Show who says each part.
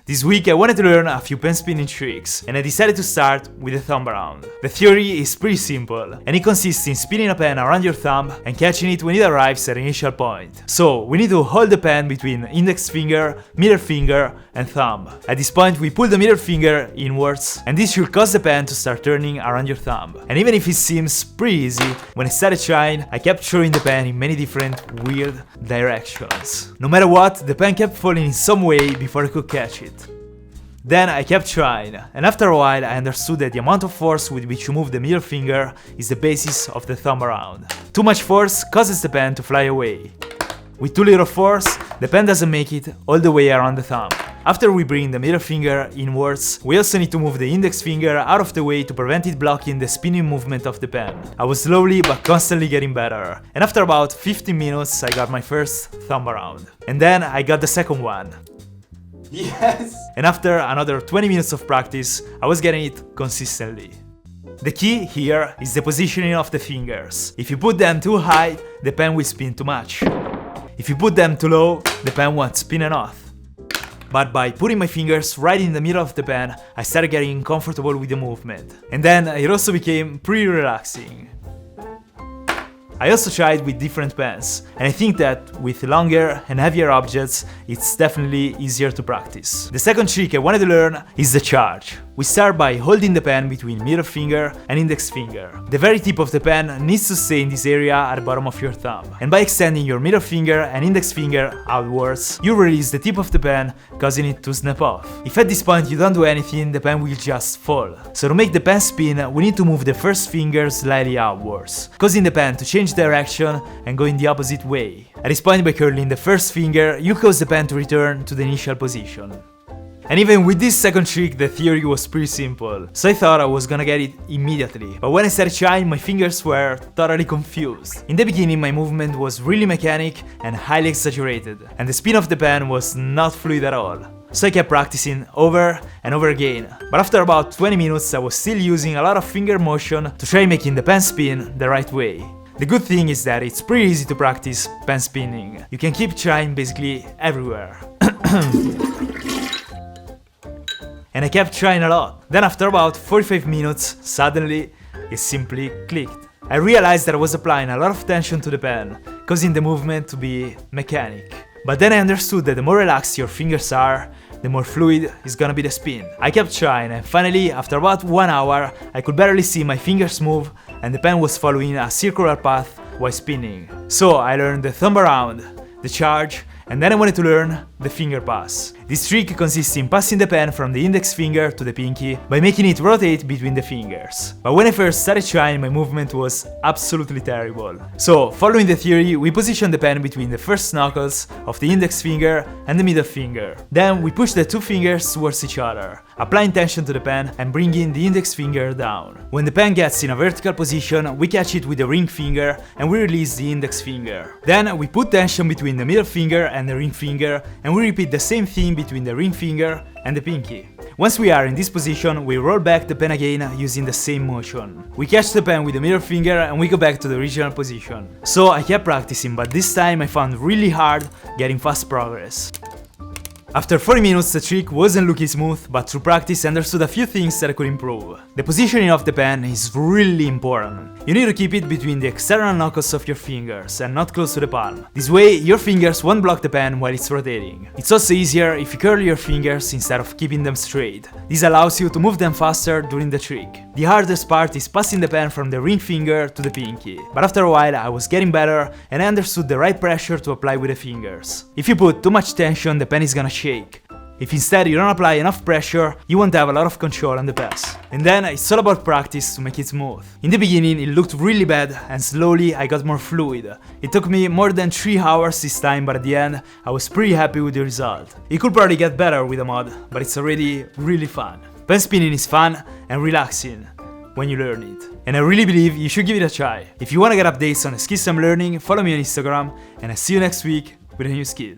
Speaker 1: This week I wanted to learn a few pen spinning tricks, and I decided to start with the thumb around. The theory is pretty simple, and it consists in spinning a pen around your thumb and catching it when it arrives at an initial point. So we need to hold the pen between index finger, middle finger, and thumb. At this point we pull the middle finger inwards, and this should cause the pen to start turning around your thumb. And even if it seems pretty easy, when I started trying, I kept throwing the pen in many different weird directions. No matter what, the pen kept falling in some way before I could catch it. Then I kept trying, and after a while I understood that the amount of force with which you move the middle finger is the basis of the thumb around. Too much force causes the pen to fly away. With too little force, the pen doesn't make it all the way around the thumb. After we bring the middle finger inwards, we also need to move the index finger out of the way to prevent it blocking the spinning movement of the pen. I was slowly but constantly getting better, and after about 15 minutes I got my first thumb around. And then I got the second one. Yes! And after another 20 minutes of practice, I was getting it consistently. The key here is the positioning of the fingers. If you put them too high, the pen will spin too much. If you put them too low, the pen won't spin enough. But by putting my fingers right in the middle of the pen, I started getting comfortable with the movement. And then it also became pretty relaxing. I also tried with different pens, and I think that with longer and heavier objects, it's definitely easier to practice. The second trick I wanted to learn is the charge. We start by holding the pen between middle finger and index finger. The very tip of the pen needs to stay in this area at the bottom of your thumb. And by extending your middle finger and index finger outwards, you release the tip of the pen, causing it to snap off. If at this point you don't do anything, the pen will just fall. So to make the pen spin, we need to move the first finger slightly outwards, causing the pen to change direction and go in the opposite way. At this point, by curling the first finger, you cause the pen to return to the initial position. And even with this second trick, the theory was pretty simple, so I thought I was gonna get it immediately. But when I started trying, my fingers were totally confused. In the beginning, my movement was really mechanic and highly exaggerated, and the spin of the pen was not fluid at all. So I kept practicing over and over again. But after about 20 minutes, I was still using a lot of finger motion to try making the pen spin the right way. The good thing is that it's pretty easy to practice pen spinning. You can keep trying basically everywhere. And I kept trying a lot. Then after about 45 minutes, suddenly, it simply clicked. I realized that I was applying a lot of tension to the pen, causing the movement to be mechanic. But then I understood that the more relaxed your fingers are, the more fluid is gonna be the spin. I kept trying, and finally, after about 1 hour, I could barely see my fingers move, and the pen was following a circular path while spinning. So I learned the thumb around, the charge, and then I wanted to learn the finger pass. This trick consists in passing the pen from the index finger to the pinky by making it rotate between the fingers. But when I first started trying, my movement was absolutely terrible. So, following the theory, we position the pen between the first knuckles of the index finger and the middle finger. Then we push the two fingers towards each other, applying tension to the pen and bringing the index finger down. When the pen gets in a vertical position, we catch it with the ring finger and we release the index finger. Then we put tension between the middle finger and the ring finger, and we repeat the same thing between the ring finger and the pinky. Once we are in this position, we roll back the pen again using the same motion. We catch the pen with the middle finger and we go back to the original position. So I kept practicing, but this time I found really hard getting fast progress. After 40 minutes, the trick wasn't looking smooth, but through practice I understood a few things that I could improve. The positioning of the pen is really important. You need to keep it between the external knuckles of your fingers and not close to the palm. This way, your fingers won't block the pen while it's rotating. It's also easier if you curl your fingers instead of keeping them straight. This allows you to move them faster during the trick. The hardest part is passing the pen from the ring finger to the pinky. But after a while, I was getting better and I understood the right pressure to apply with the fingers. If you put too much tension, the pen is gonna shake. If instead you don't apply enough pressure, you won't have a lot of control on the pass. And then it's all about practice to make it smooth. In the beginning it looked really bad, and slowly I got more fluid. It took me more than 3 hours this time, but at the end I was pretty happy with the result. It could probably get better with a mod, but it's already really fun. Pen spinning is fun and relaxing when you learn it. And I really believe you should give it a try. If you wanna get updates on the skills I'm learning, follow me on Instagram, and I'll see you next week with a new skill.